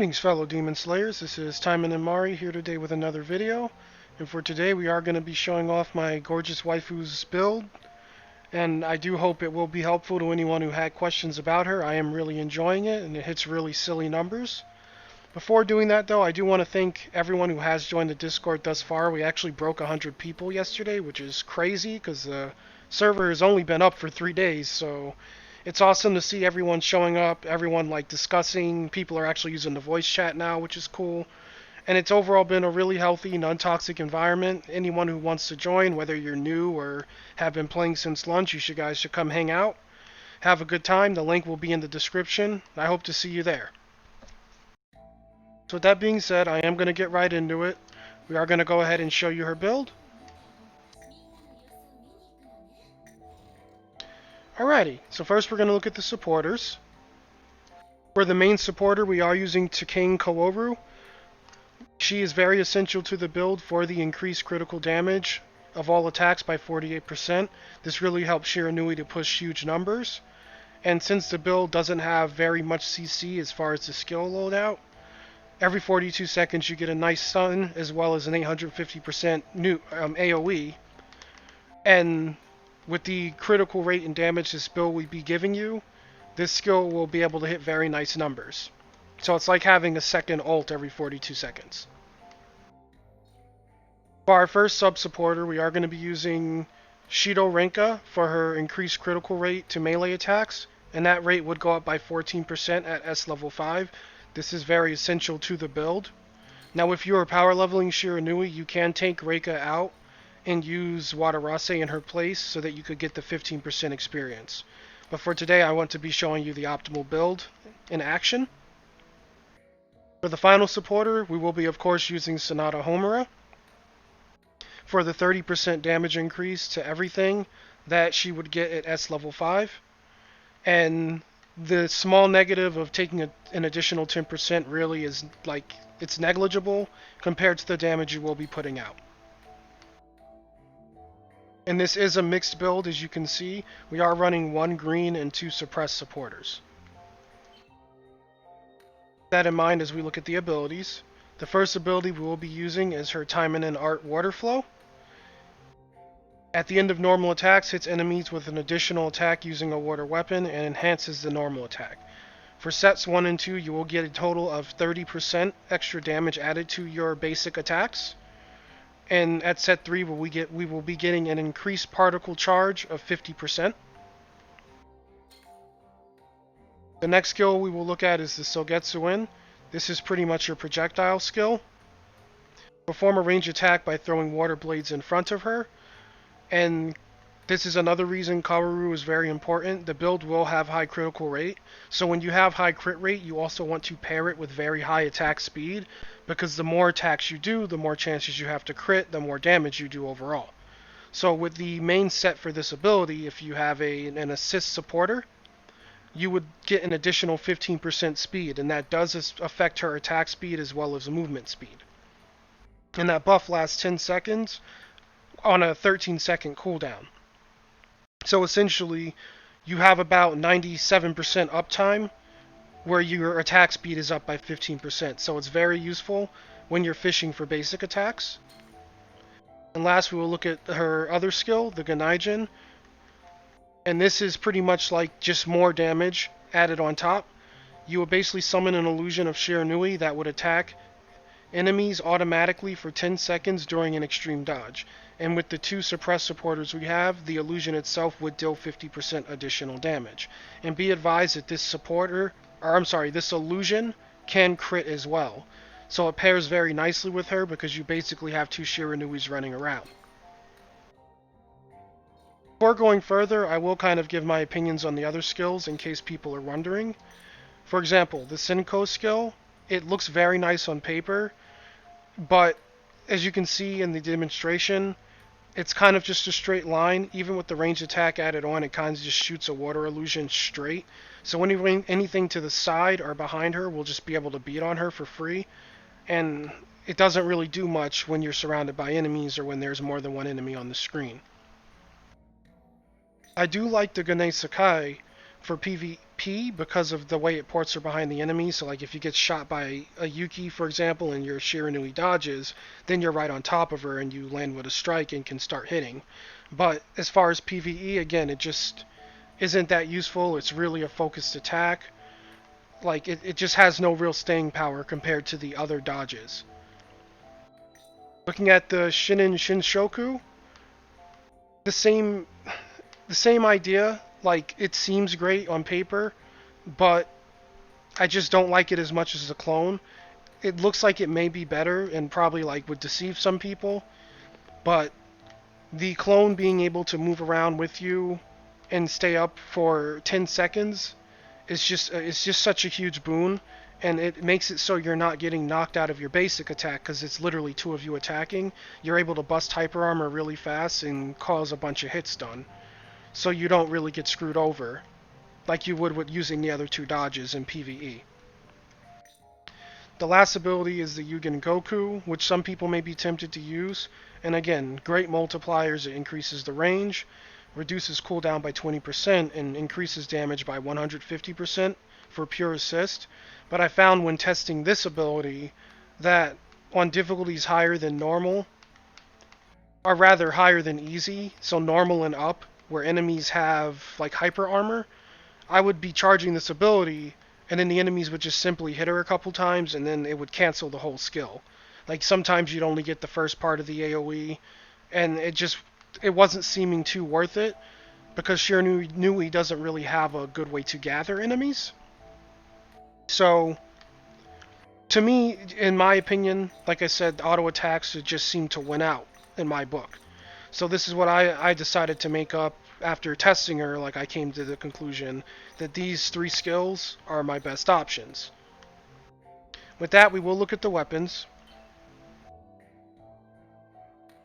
Greetings fellow Demon Slayers, this is Taimanin here today with another video, and for today we are going to be showing off my gorgeous waifu's build, and I do hope it will be helpful to anyone who had questions about her. I am really enjoying it, and it hits really silly numbers. Before doing that though, I do want to thank everyone who has joined the Discord thus far. We actually broke 100 people yesterday, which is crazy because the server has only been up for 3 days, so it's awesome to see everyone showing up, everyone like discussing. People are actually using the voice chat now, which is cool. And it's overall been a really healthy, non-toxic environment. Anyone who wants to join, whether you're new or have been playing since lunch, you guys should come hang out. Have a good time. The link will be in the description. I hope to see you there. So with that being said, I am going to get right into it. We are going to go ahead and show you her build. Alrighty, so first we're going to look at the supporters. For the main supporter, we are using Takane Kaworu. She is very essential to the build for the increased critical damage of all attacks by 48%. This really helps Shiranui to push huge numbers. And since the build doesn't have very much CC as far as the skill loadout, every 42 seconds you get a nice stun as well as an 850% new AoE. And with the critical rate and damage this build will be giving you, this skill will be able to hit very nice numbers. So it's like having a second ult every 42 seconds. For our first sub-supporter, we are going to be using Shido Renka for her increased critical rate to melee attacks, and that rate would go up by 14% at S level 5. This is very essential to the build. Now if you are power leveling Shiranui, you can take Reika out and use Watarase in her place so that you could get the 15% experience. But for today, I want to be showing you the optimal build in action. For the final supporter, we will be of course using Sonata Homura for the 30% damage increase to everything that she would get at S level 5. And the small negative of taking an additional 10% really is like, it's negligible compared to the damage you will be putting out. And this is a mixed build, as you can see. We are running 1 green and 2 suppressed supporters. With that in mind as we look at the abilities. The first ability we will be using is her Taimanin Art Water Flow. At the end of normal attacks, hits enemies with an additional attack using a water weapon and enhances the normal attack. For sets 1 and 2, you will get a total of 30% extra damage added to your basic attacks. And at set 3, we will be getting an increased particle charge of 50%. The next skill we will look at is the Sogetsu-in. This is pretty much your projectile skill. Perform a range attack by throwing water blades in front of her. And this is another reason Kaworu is very important. The build will have high critical rate. So when you have high crit rate, you also want to pair it with very high attack speed, because the more attacks you do, the more chances you have to crit, the more damage you do overall. So with the main set for this ability, if you have an assist supporter, you would get an additional 15% speed, and that does affect her attack speed as well as movement speed. And that buff lasts 10 seconds on a 13-second cooldown. So essentially, you have about 97% uptime where your attack speed is up by 15%. So it's very useful when you're fishing for basic attacks. And last, we will look at her other skill, the Ganaijin. And this is pretty much like just more damage added on top. You will basically summon an illusion of Shiranui that would attack enemies automatically for 10 seconds during an extreme dodge. And with the 2 suppressed supporters we have, the illusion itself would deal 50% additional damage. And be advised that this this illusion can crit as well. So it pairs very nicely with her because you basically have 2 Shiranuis running around. Before going further, I will kind of give my opinions on the other skills in case people are wondering. For example, the Senko skill, it looks very nice on paper, but as you can see in the demonstration, it's kind of just a straight line. Even with the range attack added on, it kind of just shoots a water illusion straight. So anything to the side or behind her will just be able to beat on her for free. And it doesn't really do much when you're surrounded by enemies or when there's more than one enemy on the screen. I do like the Gane Sakai for P because of the way it ports her behind the enemy. So like if you get shot by a Yuki, for example, and your Shiranui dodges, then you're right on top of her and you land with a strike and can start hitting. But as far as PvE, again, it just isn't that useful. It's really a focused attack. Like it just has no real staying power compared to the other dodges. Looking at the Shinin Shinshoku, the same idea. Like it seems great on paper, but I just don't like it as much as a clone. It looks like it may be better and probably like would deceive some people, but the clone being able to move around with you and stay up for 10 seconds is just it's just such a huge boon, and it makes it so you're not getting knocked out of your basic attack because it's literally two of you attacking. You're able to bust hyper armor really fast and cause a bunch of hits done, so you don't really get screwed over like you would with using the other two dodges in PvE. The last ability is the Yugen Goku, which some people may be tempted to use. And again, great multipliers. It increases the range, reduces cooldown by 20%, and increases damage by 150% for pure assist. But I found when testing this ability that on difficulties higher than normal, or rather higher than easy, so normal and up, where enemies have like hyper armor, I would be charging this ability, and then the enemies would just simply hit her a couple times, and then it would cancel the whole skill. Like sometimes you'd only get the first part of the AoE, and it wasn't seeming too worth it, because Shiranui doesn't really have a good way to gather enemies. So, to me, in my opinion, like I said, auto attacks just seem to win out in my book. So this is what I decided to make up after testing her. Like I came to the conclusion that these three skills are my best options. With that, we will look at the weapons.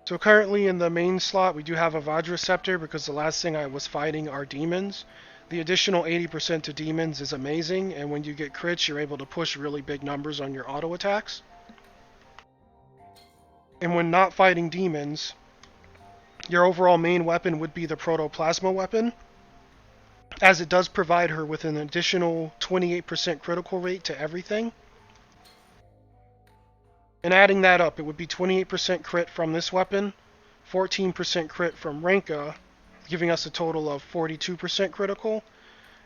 So currently in the main slot, we do have a Vajra Scepter because the last thing I was fighting are demons. The additional 80% to demons is amazing, and when you get crits, you're able to push really big numbers on your auto attacks. And when not fighting demons, your overall main weapon would be the Protoplasma weapon, as it does provide her with an additional 28% critical rate to everything. And adding that up, it would be 28% crit from this weapon, 14% crit from Renka, giving us a total of 42% critical.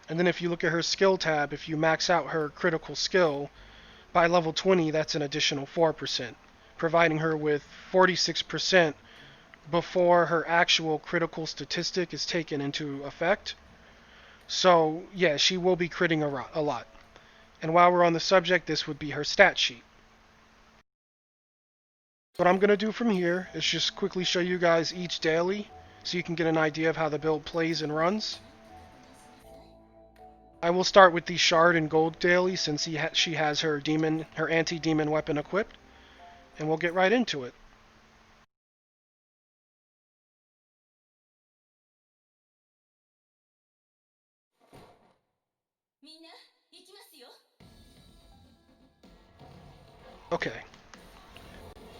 And then if you look at her skill tab, if you max out her critical skill, by level 20, that's an additional 4%, providing her with 46% before her actual critical statistic is taken into effect. So, yeah, she will be critting a lot. And while we're on the subject, this would be her stat sheet. What I'm going to do from here is just quickly show you guys each daily so you can get an idea of how the build plays and runs. I will start with the Shard and Gold daily since she has her anti-demon weapon equipped, and we'll get right into it. Okay.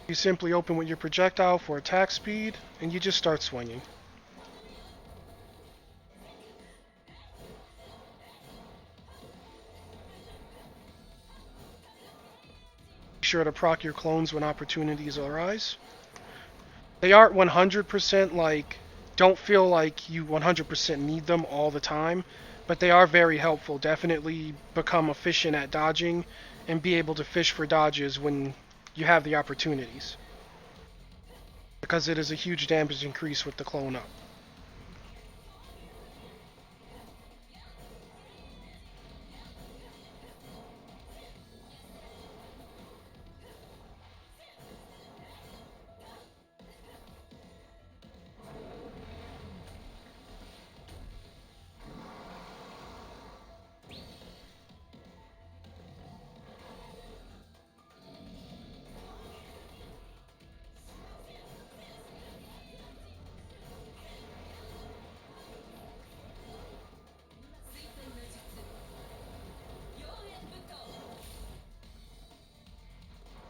You simply open with your projectile for attack speed, and you just start swinging. Be sure to proc your clones when opportunities arise. They aren't 100% like, don't feel like you 100% need them all the time, but they are very helpful. Definitely become efficient at dodging and be able to fish for dodges when you have the opportunities, because it is a huge damage increase with the clone up.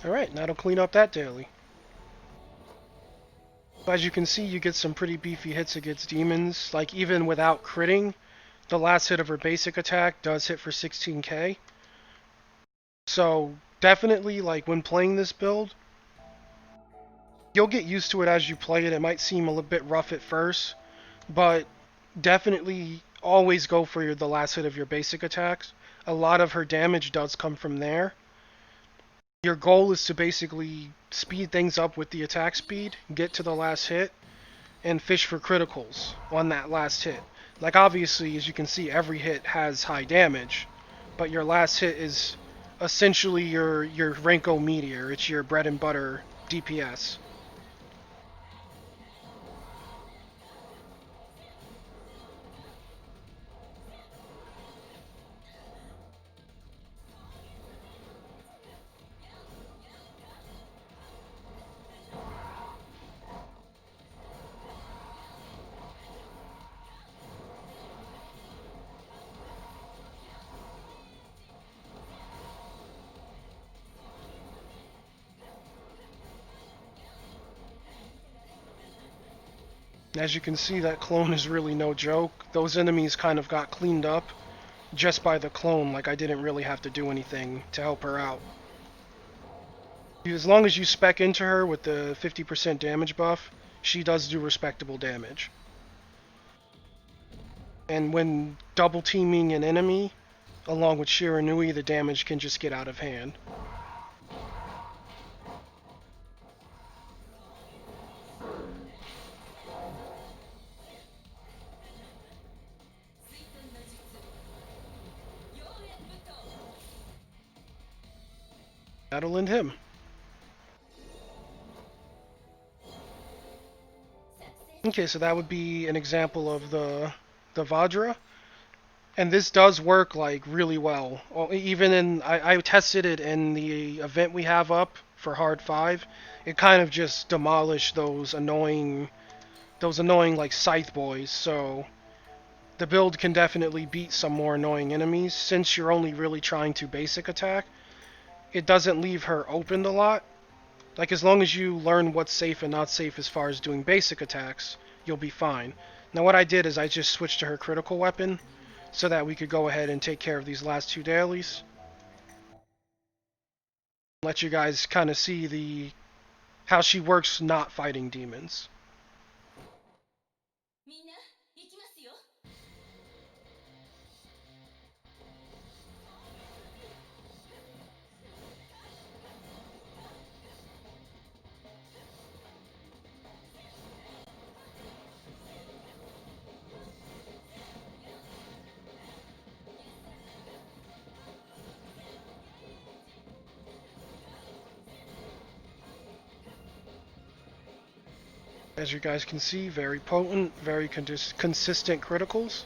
Alright, that'll clean up that daily. As you can see, you get some pretty beefy hits against demons. Like, even without critting, the last hit of her basic attack does hit for 16k. So definitely, like, when playing this build, you'll get used to it as you play it. It might seem a little bit rough at first, but definitely always go for the last hit of your basic attacks. A lot of her damage does come from there. Your goal is to basically speed things up with the attack speed, get to the last hit, and fish for criticals on that last hit. Like, obviously, as you can see, every hit has high damage, but your last hit is essentially your Renko Meteor. It's your bread and butter DPS. As you can see, that clone is really no joke. Those enemies kind of got cleaned up just by the clone, like I didn't really have to do anything to help her out. As long as you spec into her with the 50% damage buff, she does do respectable damage. And when double teaming an enemy, along with Shiranui, the damage can just get out of hand. That'll end him. Okay, so that would be an example of the Vajra. And this does work like really well. Even in I tested it in the event we have up for hard 5. It kind of just demolished those annoying like scythe boys. So the build can definitely beat some more annoying enemies. Since you're only really trying to basic attack, it doesn't leave her opened a lot. Like, as long as you learn what's safe and not safe as far as doing basic attacks, you'll be fine. Now what I did is I just switched to her critical weapon so that we could go ahead and take care of these last 2 dailies. Let you guys kind of see how she works not fighting demons. As you guys can see, very potent, very consistent criticals.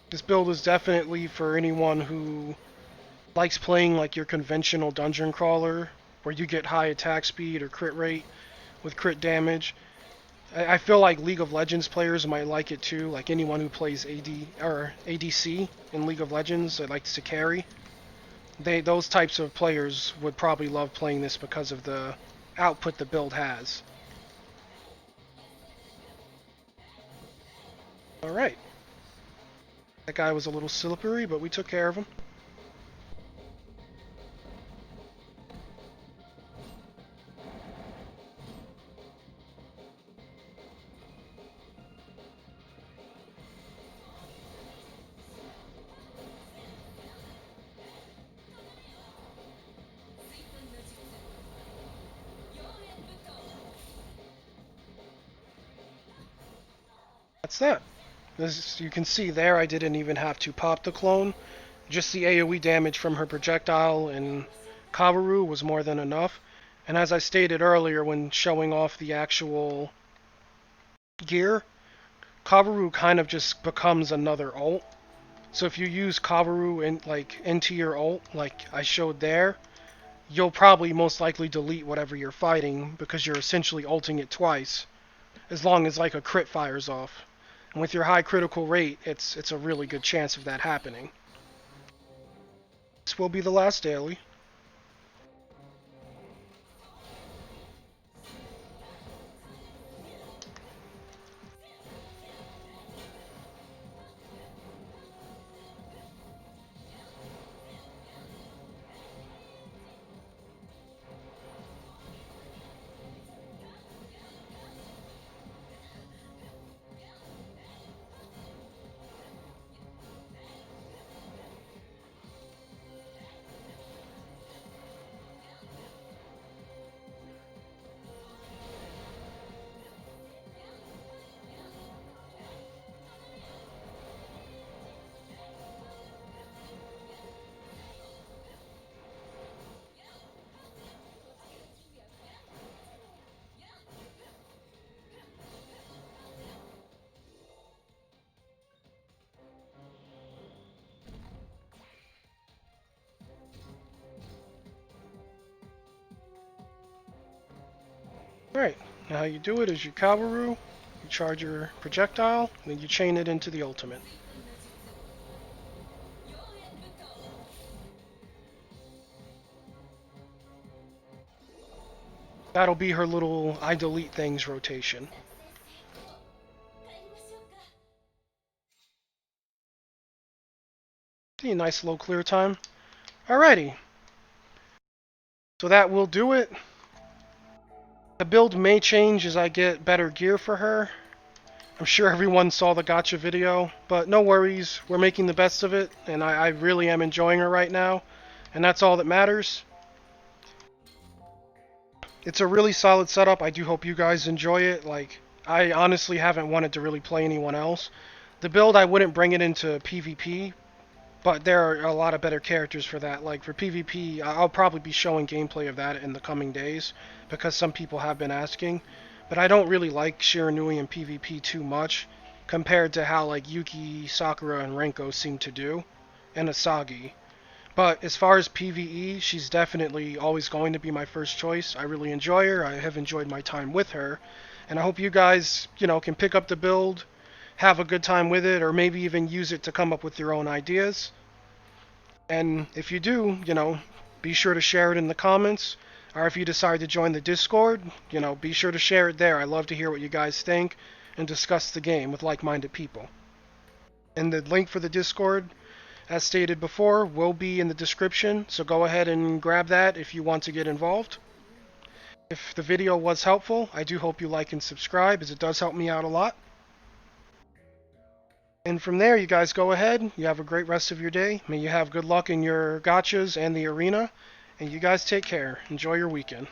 This build is definitely for anyone who likes playing like your conventional dungeon crawler, where you get high attack speed or crit rate with crit damage. I feel like League of Legends players might like it too, like anyone who plays AD or ADC in League of Legends that likes to carry. Those types of players would probably love playing this because of the output the build has. Alright. That guy was a little slippery, but we took care of him. That's that. As you can see there, I didn't even have to pop the clone. Just the AoE damage from her projectile and Kaworu was more than enough. And as I stated earlier when showing off the actual gear, Kaworu kind of just becomes another ult. So if you use Kaworu into your ult, like I showed there, you'll probably most likely delete whatever you're fighting because you're essentially ulting it twice, as long as like a crit fires off. And with your high critical rate, it's a really good chance of that happening. This will be the last daily. Alright, now how you do it is you Kaworu, you charge your projectile, and then you chain it into the ultimate. That'll be her little I delete things rotation. See, a nice low clear time. Alrighty, so that will do it. The build may change as I get better gear for her. I'm sure everyone saw the gotcha video, but no worries, we're making the best of it, and I really am enjoying her right now, and that's all that matters. It's a really solid setup. I do hope you guys enjoy it. Like, I honestly haven't wanted to really play anyone else. The build, I wouldn't bring it into PvP, but there are a lot of better characters for that. Like, for PvP, I'll probably be showing gameplay of that in the coming days, because some people have been asking. But I don't really like Shiranui in PvP too much, compared to how, like, Yuki, Sakura, and Renko seem to do, and Asagi. But as far as PvE, she's definitely always going to be my first choice. I really enjoy her. I have enjoyed my time with her. And I hope you guys, can pick up the build, have a good time with it, or maybe even use it to come up with your own ideas. And if you do, be sure to share it in the comments. Or if you decide to join the Discord, be sure to share it there. I love to hear what you guys think and discuss the game with like-minded people. And the link for the Discord, as stated before, will be in the description, so go ahead and grab that if you want to get involved. If the video was helpful, I do hope you like and subscribe, as it does help me out a lot. And from there, you guys go ahead, you have a great rest of your day. May you have good luck in your gotchas and the arena, and you guys take care. Enjoy your weekend.